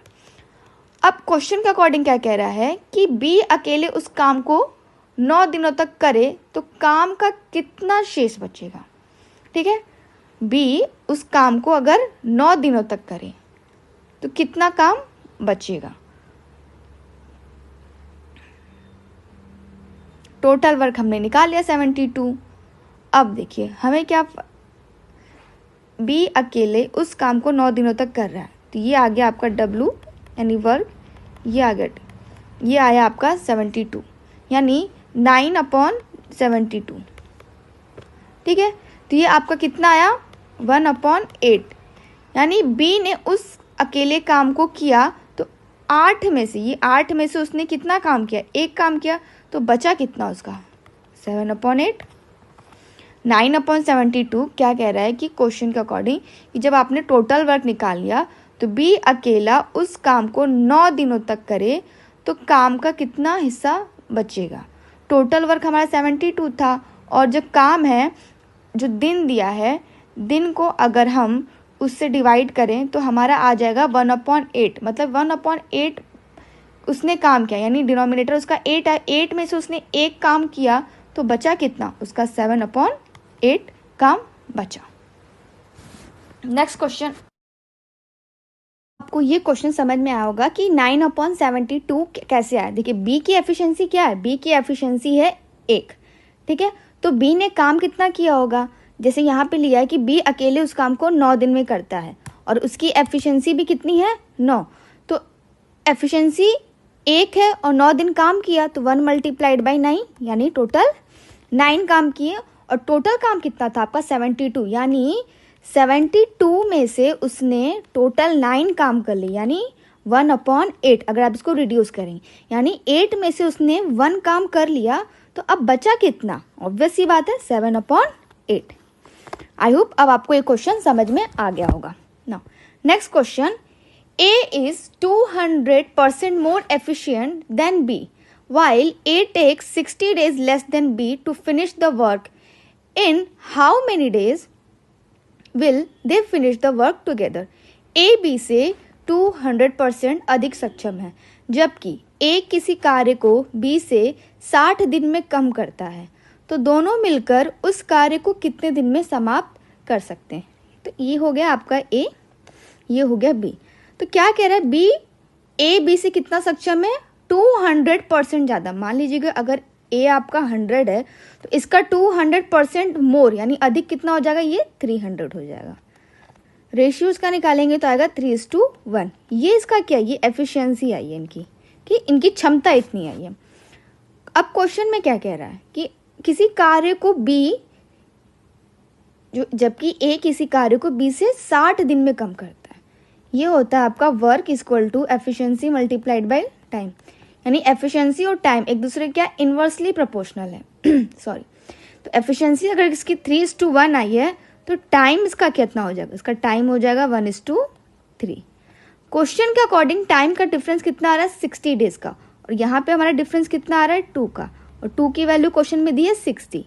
अब क्वेश्चन के अकॉर्डिंग क्या कह रहा है कि बी अकेले उस काम को 9 दिनों तक करे तो काम का कितना शेष बचेगा। ठीक है, बी उस काम को अगर 9 दिनों तक करे तो कितना काम बचेगा। टोटल वर्क हमने निकाल लिया 72। अब देखिए हमें क्या, बी अकेले उस काम को 9 दिनों तक कर रहा है, तो ये आ गया आपका W यानी वर्क, ये आ गया, ये आया आपका 72 यानी 9/72। ठीक है, तो ये आपका कितना आया 1/8 यानी बी ने उस अकेले काम को किया तो 8 में से, ये 8 में से उसने कितना काम किया, एक काम किया, तो बचा कितना उसका 7/8। 9/72 क्या कह रहा है कि क्वेश्चन के अकॉर्डिंग कि जब आपने टोटल वर्क निकाल लिया तो बी अकेला उस काम को 9 दिनों तक करे तो काम का कितना हिस्सा बचेगा। टोटल वर्क हमारा 72 था और जो काम है, जो दिन दिया है, दिन को अगर हम उससे डिवाइड करें तो हमारा आ जाएगा 1/8, मतलब 1/8 उसने काम किया यानी डिनोमिनेटर उसका 8 है, 8 में से उसने एक काम किया तो बचा कितना उसका 7/8 काम बचा। नेक्स्ट क्वेश्चन, आपको ये क्वेश्चन समझ में आया होगा कि 9/72 कैसे आया। देखिए बी की एफिशिएंसी क्या है, बी की एफिशिएंसी है 1। ठीक है, तो बी ने काम कितना किया होगा, जैसे यहाँ पे लिया है कि बी अकेले उस काम को 9 दिन में करता है और उसकी एफिशिएंसी भी कितनी है 9, तो एफिशिएंसी 1 है और 9 दिन काम किया तो 1 × 9 यानी टोटल 9 काम किए और टोटल काम कितना था आपका 72 यानी 72 में से उसने टोटल 9 काम कर लिए यानी 1/8। अगर आप इसको रिड्यूस करें यानी 8 में से उसने 1 काम कर लिया तो अब बचा कितना, ऑब्वियस सी बात है 7/8। आई होप अब आपको ये क्वेश्चन समझ में आ गया होगा। Now next question, A is 200% more efficient than B, while A takes 60 days less than B to finish the work. In how many days will they finish the work together? A B से 200% अधिक सक्षम है, जबकि A किसी कार्य को B से 60 दिन में कम करता है, तो दोनों मिलकर उस कार्य को कितने दिन में समाप्त कर सकते हैं। तो ये हो गया आपका A, ये हो गया B। तो क्या कह रहा है बी, ए बी से कितना सक्षम है 200% ज़्यादा। मान लीजिएगा अगर ए आपका 100 है तो इसका 200% मोर यानी अधिक कितना हो जाएगा, ये 300 हो जाएगा। रेशियो इसका निकालेंगे तो आएगा 3:1। ये इसका क्या, ये एफिशिएंसी आई है इनकी, कि इनकी क्षमता इतनी आई है। अब क्वेश्चन में क्या कह रहा है कि किसी कार्य को बी, जबकि ए किसी कार्य को बी से 60 दिन में कम करता है, ये होता है आपका work equal to efficiency multiplied by time, यानी एफिशिएंसी और टाइम एक दूसरे क्या इन्वर्सली प्रोपोर्शनल है सॉरी। तो एफिशिएंसी अगर इसकी 3:1 आई है तो टाइम इसका कितना हो जाएगा, इसका टाइम हो जाएगा 1:3। क्वेश्चन के अकॉर्डिंग टाइम का डिफरेंस कितना आ रहा है 60 डेज का, और यहाँ पे हमारा डिफरेंस कितना आ रहा है 2 का, और 2 की वैल्यू क्वेश्चन में दी है 60।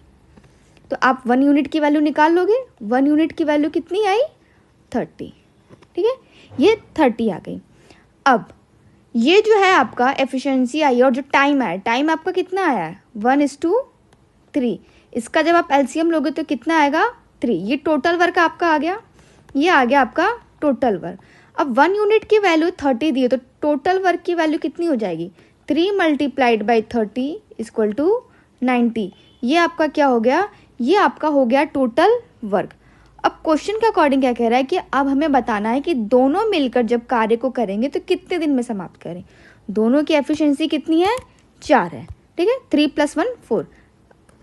तो आप 1 यूनिट की वैल्यू निकाल लोगे, 1 यूनिट की वैल्यू कितनी आई 30। ठीक है, ये 30 आ गई। अब ये जो है आपका एफिशिएंसी आई और जो टाइम आया, टाइम आपका कितना आया है 1:3। इसका जब आप एलसीएम लोगे तो कितना आएगा 3। ये टोटल वर्क आपका आ गया, ये आ गया आपका टोटल वर्क। अब 1 यूनिट की वैल्यू 30 दी है तो टोटल वर्क की वैल्यू कितनी हो जाएगी 3 × 30 = 90। ये आपका क्या हो गया, ये आपका हो गया टोटल वर्क। अब क्वेश्चन के अकॉर्डिंग क्या कह रहा है कि अब हमें बताना है कि दोनों मिलकर जब कार्य को करेंगे तो कितने दिन में समाप्त करें। दोनों की एफिशिएंसी कितनी है 4 है। ठीक है, 3 + 1 4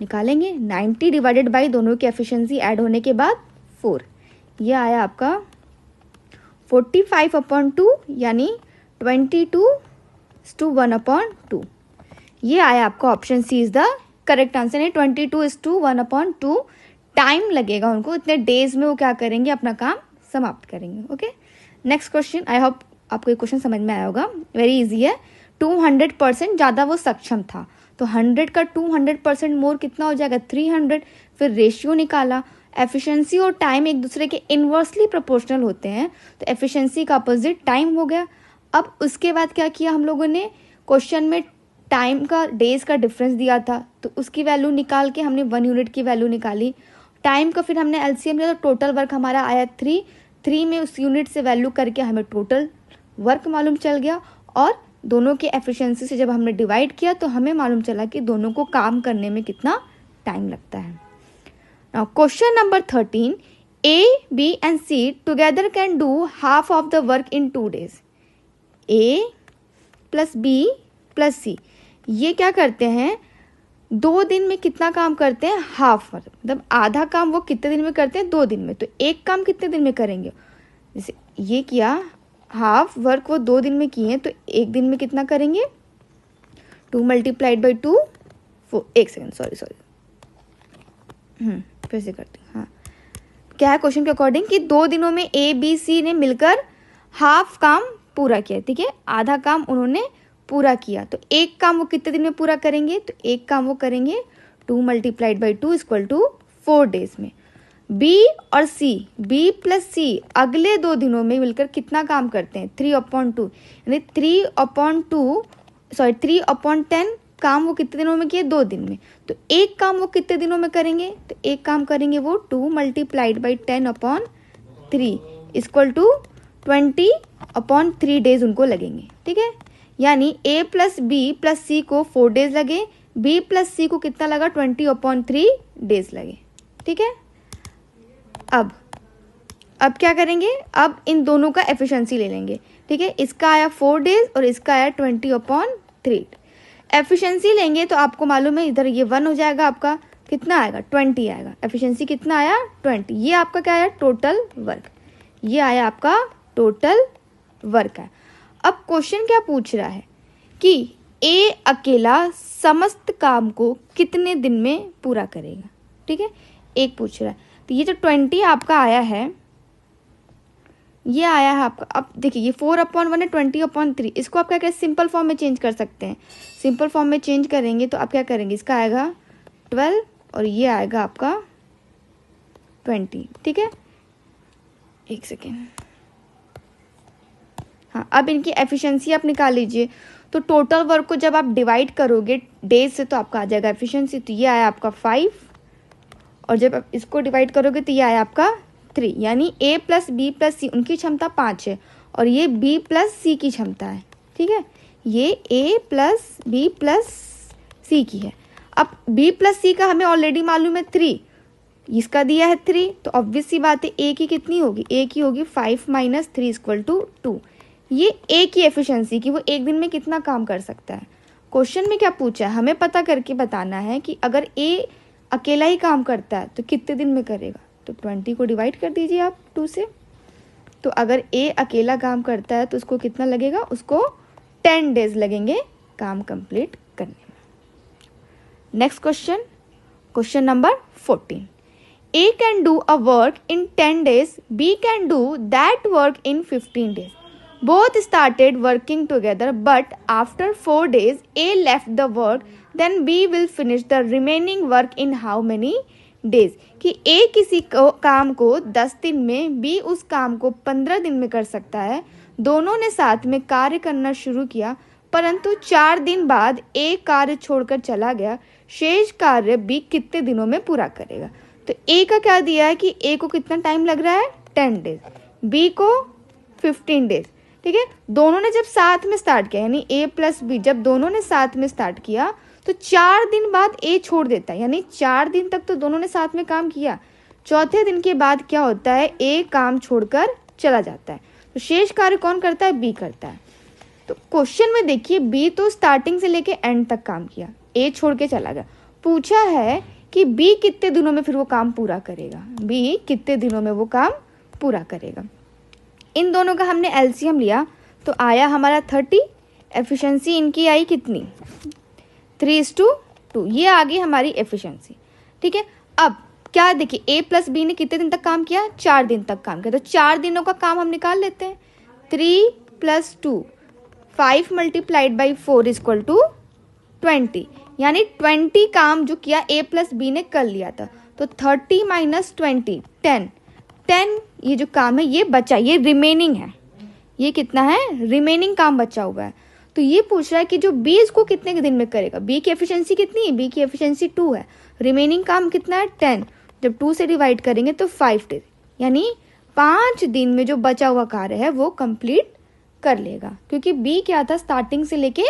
निकालेंगे, 90 डिवाइडेड बाई दोनों की एफिशिएंसी ऐड होने के बाद 4, ये आया आपका 45/2 यानी 22:1/2। ये आया आपका option C is the correct answer है। 22:1/2 टाइम लगेगा उनको, इतने डेज में वो क्या करेंगे अपना काम समाप्त करेंगे। Okay, next question. I hope आपको ये क्वेश्चन समझ में आया होगा, वेरी इजी है। 200% ज़्यादा वो सक्षम था, तो 100 का 200% मोर कितना हो जाएगा 300। फिर रेशियो निकाला, एफिशिएंसी और टाइम एक दूसरे के इन्वर्सली प्रोपोर्शनल होते हैं, तो एफिशिएंसी का अपोजिट टाइम हो गया। अब उसके बाद क्या किया हम लोगों ने, क्वेश्चन में टाइम का डेज का डिफरेंस दिया था, तो उसकी वैल्यू निकाल के हमने 1 यूनिट की वैल्यू निकाली। टाइम का फिर हमने एलसीएम लिया, तो टोटल वर्क हमारा आया 3 में उस यूनिट से वैल्यू करके हमें टोटल वर्क मालूम चल गया। और दोनों के एफिशिएंसी से जब हमने डिवाइड किया तो हमें मालूम चला कि दोनों को काम करने में कितना टाइम लगता है। Now question number 13, A, B and C together can do half of the work in 2 days. A plus B plus C, ये क्या करते हैं, 2 दिन में कितना काम करते हैं, हाफ, मतलब आधा काम वो कितने दिन में करते हैं, 2 दिन में। तो एक काम कितने दिन में करेंगे, जैसे ये किया, हाफ वर्क वो 2 दिन में किए, तो एक दिन में कितना करेंगे, 2 × 2 4। एक सेकेंड, सॉरी फिर से करती हूँ। हाँ, क्या है क्वेश्चन के अकॉर्डिंग कि 2 दिनों में A, B, C ने मिलकर हाफ काम पूरा किया, ठीक है, आधा काम उन्होंने पूरा किया। तो एक काम वो कितने दिन में पूरा करेंगे, तो एक काम वो करेंगे 2 × 2 = 4 डेज में। B और C, B + C अगले 2 दिनों में मिलकर कितना काम करते हैं, 3/2, यानी 3/10 काम वो कितने दिनों में किए, 2 दिन में। तो एक काम वो कितने दिनों में करेंगे, तो एक काम करेंगे वो 2 × 10/3 = 20/3 डेज उनको लगेंगे, ठीक है। यानी A + B + C को 4 डेज लगे, B + C को कितना लगा, 20/3 डेज लगे, ठीक है। अब क्या करेंगे, अब इन दोनों का एफिशिएंसी ले लेंगे, ठीक है। इसका आया 4 डेज और इसका आया 20/3। एफिशिएंसी लेंगे तो आपको मालूम है इधर ये 1 हो जाएगा, आपका कितना आएगा, 20 आएगा। एफिशिएंसी कितना आया, 20। ये आपका क्या आया, टोटल वर्क, ये आया आपका टोटल वर्क है। अब क्वेश्चन क्या पूछ रहा है कि A अकेला समस्त काम को कितने दिन में पूरा करेगा, ठीक है, एक पूछ रहा है। तो ये जो 20 आपका आया है, ये आया है आपका, अब देखिए ये 4/1 है, 20/3, इसको आप क्या करें, सिंपल फॉर्म में चेंज कर सकते हैं। सिंपल फॉर्म में चेंज करेंगे तो आप क्या करेंगे, इसका आएगा 12 और ये आएगा आपका 20, ठीक है। एक सेकेंड, हाँ, अब इनकी एफिशिएंसी आप निकाल लीजिए। तो टोटल वर्क को जब आप डिवाइड करोगे डेज से तो आपका आ जाएगा एफिशिएंसी, तो ये आया आपका 5, और जब आप इसको डिवाइड करोगे तो ये आया आपका 3। यानी A + B + C उनकी क्षमता 5 है और ये B + C की क्षमता है, ठीक है। ये A + B + C की है। अब B + C का हमें ऑलरेडी मालूम है 3, इसका दिया है 3, तो ऑब्वियस सी बात है A की कितनी होगी, A की होगी 5 - 3 = 2। ये A की एफिशिएंसी की वो एक दिन में कितना काम कर सकता है। क्वेश्चन में क्या पूछा है, हमें पता करके बताना है कि अगर A अकेला ही काम करता है तो कितने दिन में करेगा। तो 20 को डिवाइड कर दीजिए आप 2 से। तो अगर A अकेला काम करता है तो उसको कितना लगेगा, उसको 10 डेज लगेंगे काम कंप्लीट करने में। Next question, question number 14, A can do a work in 10 days, B can do that work in 15 days. Both started working together, but after 4 days, A left the work. Then B will finish the remaining work in how many days? कि A किसी काम को 10 दिन में, B उस काम को 15 दिन में कर सकता है। दोनों ने साथ में कार्य करना शुरू किया, परंतु 4 दिन बाद A कार्य छोड़कर चला गया। शेष कार्य B कितने दिनों में पूरा करेगा। तो A का क्या दिया है कि A को कितना टाइम लग रहा है, 10 डेज, B को 15 डेज, ठीक है। दोनों ने जब साथ में स्टार्ट किया, यानी A + B जब दोनों ने साथ में स्टार्ट किया तो 4 दिन बाद A छोड़ देता है, यानी 4 दिन तक तो दोनों ने साथ में काम किया। चौथे दिन के बाद क्या होता है, A काम छोड़कर चला जाता है। तो शेष कार्य कौन करता है, B करता है। तो क्वेश्चन में देखिए B तो स्टार्टिंग से लेके एंड तक काम किया, A छोड़ के चला गया। पूछा है कि B कितने दिनों में फिर वो काम पूरा करेगा, B कितने दिनों में वो काम पूरा करेगा। इन दोनों का हमने एलसीएम लिया तो आया हमारा 30, एफिशिएंसी इनकी आई कितनी, 3:2, ये आ गई हमारी एफिशिएंसी, ठीक है। अब क्या देखिए A + B ने कितने दिन तक काम किया, 4 दिन तक काम किया। तो 4 दिनों का काम हम निकाल लेते हैं, 3 + 2, 5 × 4 = 20, यानी 20 काम जो किया ए प्लस बी ने कर लिया था। तो 30 माइनस 20 10 10 ये जो काम है ये बचा, ये रिमेनिंग है। ये कितना है? रिमेनिंग काम बचा हुआ है। तो ये पूछ रहा है कि जो बी इसको कितने के दिन में करेगा। बी की एफिशिएंसी कितनी है? बी की एफिशिएंसी 2 है। रिमेनिंग काम कितना है? 10। जब 2 से डिवाइड करेंगे तो 5 डेज, यानी 5 दिन में जो बचा हुआ कार्य है वो कंप्लीट कर लेगा। क्योंकि बी क्या था? स्टार्टिंग से लेके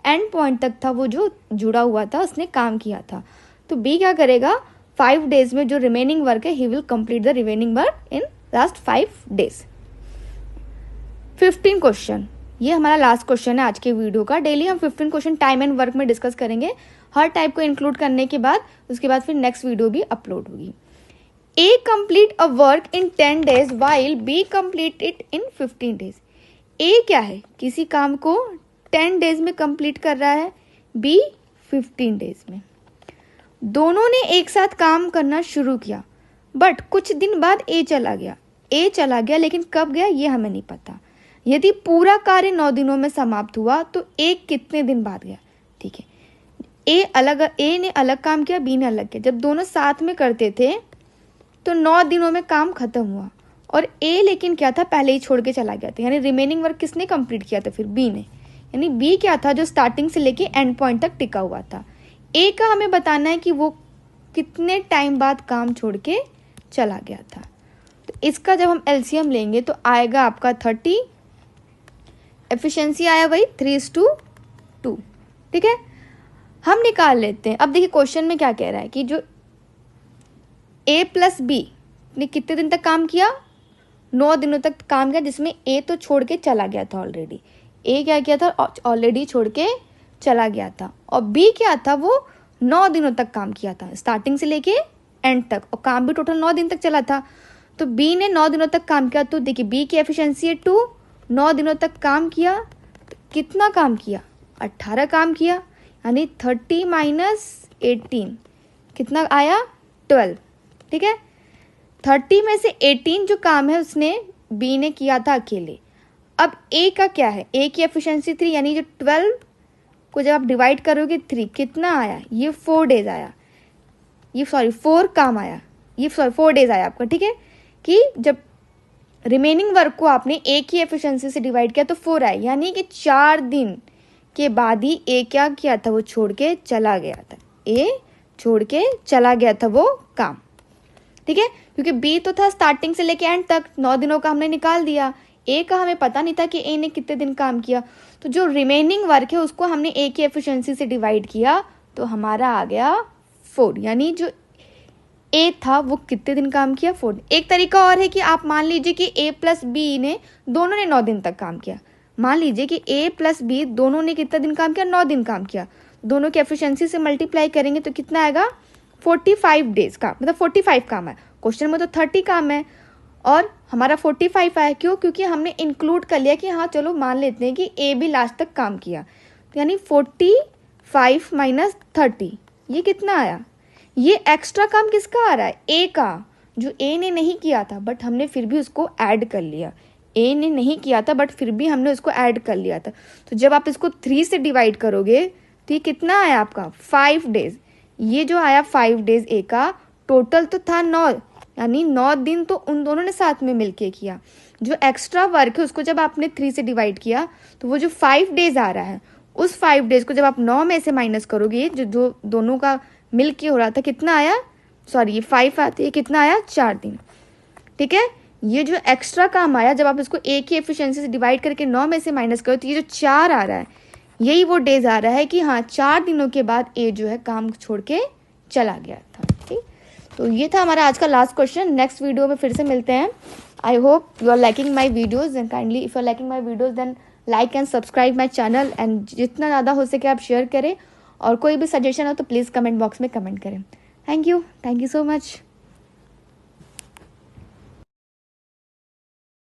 एंड पॉइंट तक था, वो जो जुड़ा हुआ था उसने काम किया था। तो बी क्या करेगा? 5 डेज में जो रिमेनिंग वर्क है he will complete the remaining work in last 5 days. 15 question, ये हमारा लास्ट क्वेश्चन है आज के वीडियो का। डेली हम 15 क्वेश्चन टाइम एंड वर्क में डिस्कस करेंगे। हर टाइप को इंक्लूड करने के बाद उसके बाद फिर नेक्स्ट वीडियो भी अपलोड होगी। A complete a work in 10 days while B complete it in 15 days. A क्या है? किसी काम को 10 डेज में कंप्लीट कर रहा है, बी 15 डेज में। दोनों ने एक साथ काम करना शुरू किया, बट कुछ दिन बाद ए चला गया। ए चला गया लेकिन कब गया ये हमें नहीं पता। यदि पूरा कार्य 9 दिनों में समाप्त हुआ तो ए कितने दिन बाद गया? ठीक है, ए ने अलग काम किया, बी ने अलग किया। जब दोनों साथ में करते थे तो 9 दिनों में काम खत्म हुआ, और ए लेकिन क्या था? पहले ही छोड़ के चला गया था। यानी रिमेनिंग वर्क किसने कंप्लीट किया था? फिर बी ने। यानी बी क्या था? जो स्टार्टिंग से लेके एंड पॉइंट तक टिका हुआ था। ए का हमें बताना है कि वो कितने टाइम बाद काम छोड़ के चला गया था। तो इसका जब हम एलसीएम लेंगे तो आएगा आपका 30, एफिशिएंसी आया वही 3:2। ठीक है, हम निकाल लेते हैं। अब देखिए क्वेश्चन में क्या कह रहा है कि जो ए प्लस बी ने कितने दिन तक काम किया? 9 दिनों तक काम किया, जिसमें ए तो छोड़ के चला गया था ऑलरेडी। ए क्या किया था? ऑलरेडी छोड़ के चला गया था। और बी क्या था? वो 9 दिनों तक काम किया था, स्टार्टिंग से लेके एंड तक, और काम भी टोटल 9 दिन तक चला था। तो बी ने 9 दिनों तक काम किया। तो देखिए बी की एफिशिएंसी है 2, 9 दिनों तक काम किया। तो कितना काम किया? 18 काम किया। यानी 30 माइनस 18 कितना आया? 12। ठीक है, 30 में से 18 जो काम है उसने बी ने किया था अकेले। अब ए का क्या है? ए की एफिशिएंसी 3, यानी जो 12 को जब आप डिवाइड करोगे 3 कितना आया? ये 4 डेज आया। ये 4 काम आया। ये 4 डेज आया आपका। ठीक है, कि जब रिमेनिंग वर्क को आपने ए की एफिशिएंसी से डिवाइड किया तो 4 आया। यानी कि 4 दिन के बाद ही ए क्या किया था? वो छोड़ के चला गया था। ए छोड़ के चला गया था वो काम। ठीक है, क्योंकि बी तो था स्टार्टिंग से लेके एंड तक, 9 दिनों का हमने निकाल दिया। ए का हमें पता नहीं था कि ए ने कितने दिन काम किया। तो जो रिमेनिंग वर्क है उसको हमने ए की एफिशिएंसी से डिवाइड किया तो हमारा आ गया 4। यानी जो ए था वो कितने दिन काम किया? 4। एक तरीका और है कि आप मान लीजिए कि ए प्लस बी ने दोनों ने 9 दिन तक काम किया। मान लीजिए कि ए प्लस बी दोनों ने कितना दिन काम किया? 9 दिन काम किया। दोनों की एफिशिएंसी से मल्टीप्लाई करेंगे तो कितना आएगा? 45 डेज का, मतलब 45 काम है। क्वेश्चन में तो 30 काम है और हमारा 45 आया। क्यों? क्योंकि हमने इंक्लूड कर लिया कि हाँ चलो मान लेते हैं कि ए भी लास्ट तक काम किया। तो यानी 45 माइनस 30 ये कितना आया? ये एक्स्ट्रा काम किसका आ रहा है? ए का, जो ए ने नहीं किया था बट हमने फिर भी उसको ऐड कर लिया। ए ने नहीं किया था बट फिर भी हमने उसको ऐड कर लिया था। तो जब आप इसको 3 से डिवाइड करोगे तो ये कितना आया आपका? 5 डेज। ये जो आया 5 डेज ए का, टोटल तो था 9, यानी 9 दिन तो उन दोनों ने साथ में मिलके किया। जो एक्स्ट्रा वर्क है उसको जब आपने 3 से डिवाइड किया तो वो जो 5 डेज आ रहा है उस 5 डेज को जब आप 9 में से माइनस करोगे, जो दोनों का मिल के हो रहा था, कितना आया? ये 5 आते हैं, कितना आया? 4 दिन। ठीक है, ये जो एक्स्ट्रा काम आया जब आप इसको ए की एफिशिएंसी से डिवाइड करके 9 में से माइनस करो तो ये जो 4 आ रहा है यही वो डेज आ रहा है कि हाँ 4 दिनों के बाद ए जो है काम छोड़ के चला गया था। ठीक, तो ये था हमारा आज का लास्ट क्वेश्चन। नेक्स्ट वीडियो में फिर से मिलते हैं। I hope you are liking my videos and kindly if you are liking my videos then like and subscribe my channel and जितना ज़्यादा हो सके आप शेयर करें और कोई भी सजेशन हो तो प्लीज़ कमेंट बॉक्स में कमेंट करें। Thank you so much.